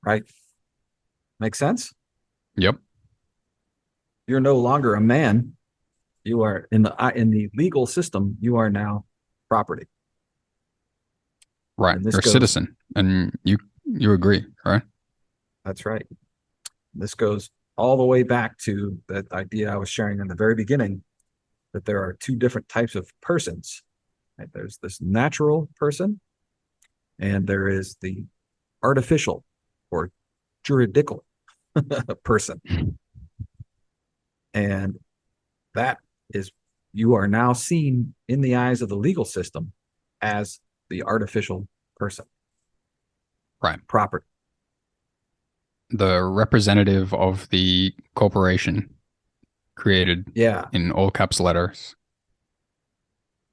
right? Make sense? Yep. You're no longer a man. You are in the legal system. You are now property, Right. and this You're a goes. citizen, and you agree, right? That's right. This goes all the way back to that idea I was sharing in the very beginning that there are two different types of persons. Right? There's this natural person, and there is the artificial or juridical person. And that is, you are now seen in the eyes of the legal system as the artificial person, Right. property. The representative of the corporation created Yeah. in all caps letters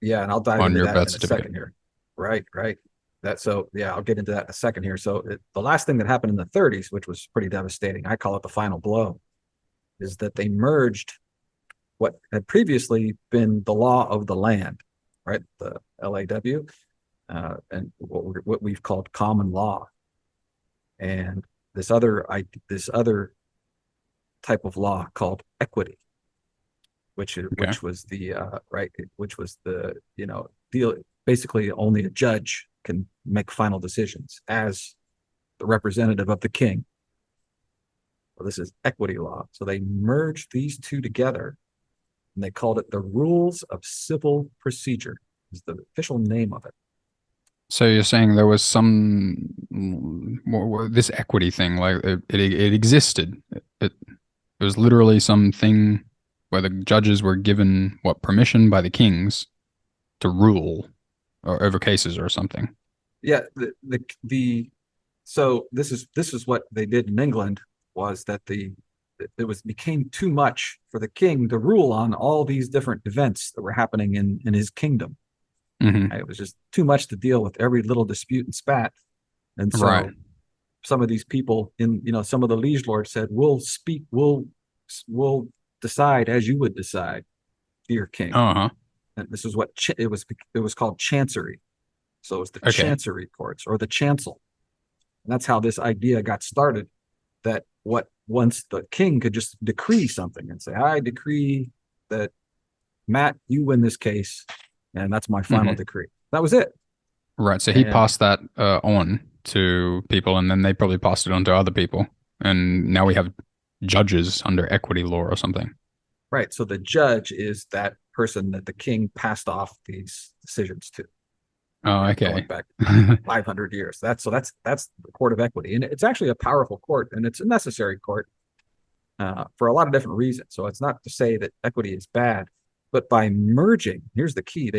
Yeah. And I'll dive on into your that birth in a certificate. second here. Right. Right. That so yeah, I'll get into that in a second here. So the last thing that happened in the 30s, which was pretty devastating, I call it the final blow, is that they merged what had previously been the law of the land, right? The LAW, and what we've called common law, and this other type of law called equity, Okay. which was the right, which was the deal. Basically, only a judge can make final decisions as the representative of the king. Well, this is equity law. So they merged these two together and they called it the Rules of Civil Procedure, is the official name of it. So you're saying there was some this equity thing, like it existed. It was literally something where the judges were given what permission by the kings to rule or over cases or something. Yeah, the so this is what they did in England was that it was became too much for the king to rule on all these different events that were happening in his kingdom. Hmm. It was just too much to deal with every little dispute and spat. And Right. so some of these people in some of the liege lords said, "We'll speak, we'll decide as you would decide, dear king." Uh huh. And this is what it was called chancery. So it was the Okay. chancery courts or the chancel. And that's how this idea got started, that what once the king could just decree something and say, "I decree that Matt, you win this case, and that's my final Hmm. decree." That was it. Right. So he And passed that on to people, and then they probably passed it on to other people, and now we have judges under equity law or something. right, so the judge is that person that the king passed off these decisions to, Oh, going okay. back 500 years. That's the court of equity, and it's actually a powerful court, and it's a necessary court for a lot of different reasons. So it's not to say that equity is bad, but by merging, here's the key: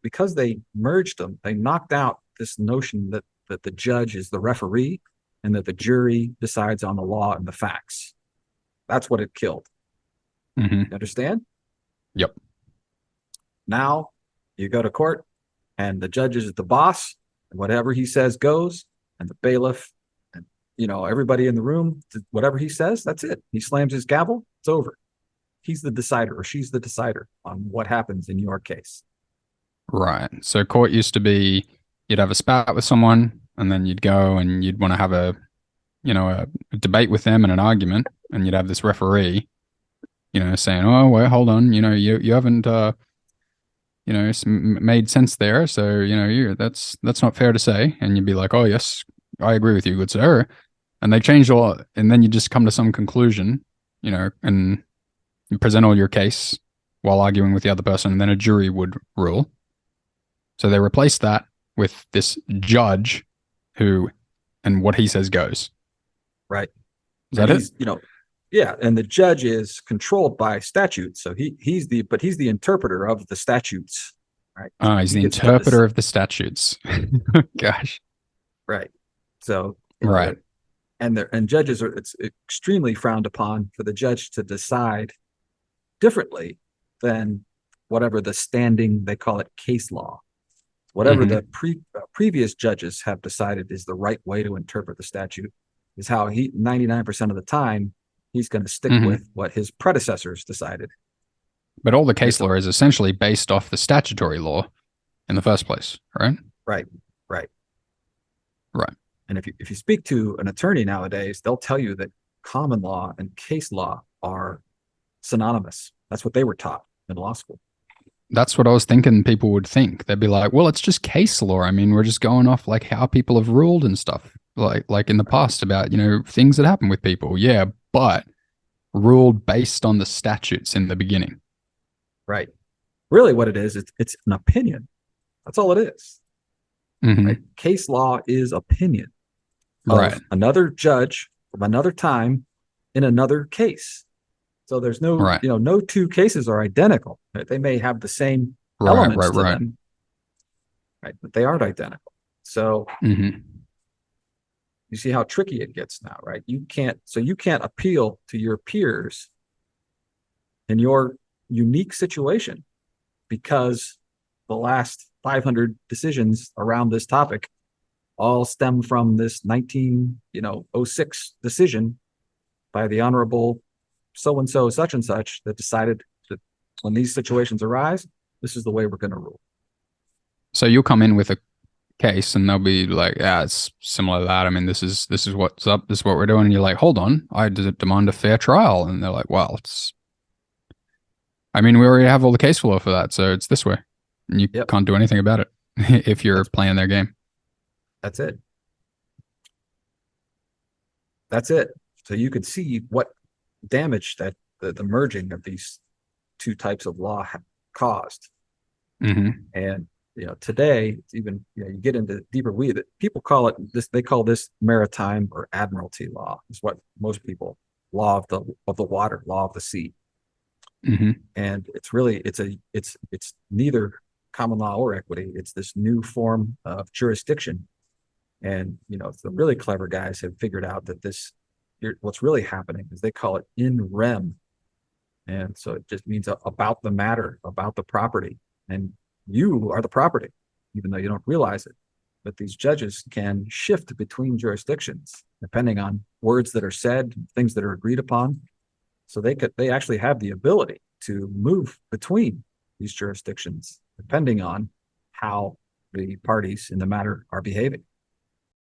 because they merged them, they knocked out this notion that the judge is the referee and that the jury decides on the law and the facts. That's what it killed. Hmm. You understand? Yep. Now you go to court, and the judge is the boss, and whatever he says goes, and the bailiff and everybody in the room, whatever he says, that's it. He slams his gavel, it's over. He's the decider or she's the decider on what happens in your case. Right. So court used to be you'd have a spat with someone, and then you'd go and you'd want to have a debate with them and an argument, and you'd have this referee, saying, "Oh, well, hold on, you haven't, made sense there, so that's not fair to say." And you'd be like, "Oh, yes, I agree with you, good sir." And they changed all, and then you just come to some conclusion, and you present all your case while arguing with the other person, and then a jury would rule. So they replaced that with this judge who, and what he says goes. Right. Is And that it? yeah, and the judge is controlled by statute. So he's the interpreter of the statutes. Right. Ah, he's He the gets to interpreter this. of the statutes. Gosh. Right. So, Right. and judges are, it's extremely frowned upon for the judge to decide differently than whatever the standing, they call it case law. Whatever Hmm. the previous judges have decided is the right way to interpret the statute is how he 99% of the time he's going to stick Hmm. with what his predecessors decided. But all the And case it's a, law is essentially based off the statutory law in the first place, right? right, right. Right. And if you speak to an attorney nowadays, they'll tell you that common law and case law are synonymous. That's what they were taught in law school. That's what I was thinking people would think. They'd be like, well, it's just case law. I mean, we're just going off like how people have ruled and stuff, like in the past about, things that happen with people. Yeah, but ruled based on the statutes in the beginning. Right. Really what it is, it's an opinion. That's all it is. Right. Mm-hmm. Case law is opinion Right. of another judge from another time in another case. So there's no, Right. no two cases are identical. Right? They may have the same Right. elements Right. to Right. them, right? But they aren't identical. So Mm-hmm. you see how tricky it gets now, right? You can't appeal to your peers in your unique situation because the last 500 decisions around this topic all stem from this 1906 decision by the Honorable so and so, such and such, that decided that when these situations arise, this is the way we're going to rule. So you'll come in with a case and they'll be like, yeah, it's similar to that. I mean, this is what's up. This is what we're doing. And you're like, hold on, I demand a fair trial. And they're like, well, I mean, we already have all the case law for that. So it's this way. And you Yep, can't do anything about it if you're that's playing their game. that's it. That's it. So you could see what damage that the merging of these two types of law caused. Mm-hmm. And today, it's even you get into deeper weed. People call it this. They call this maritime or admiralty law. Is what most people law of the water, law of the sea. Mm-hmm. And it's really it's neither common law or equity. It's this new form of jurisdiction. And the really clever guys have figured out that what's really happening is they call it in rem. And so it just means about the matter, about the property. And you are the property, even though you don't realize it. But these judges can shift between jurisdictions depending on words that are said, things that are agreed upon. So they actually have the ability to move between these jurisdictions depending on how the parties in the matter are behaving.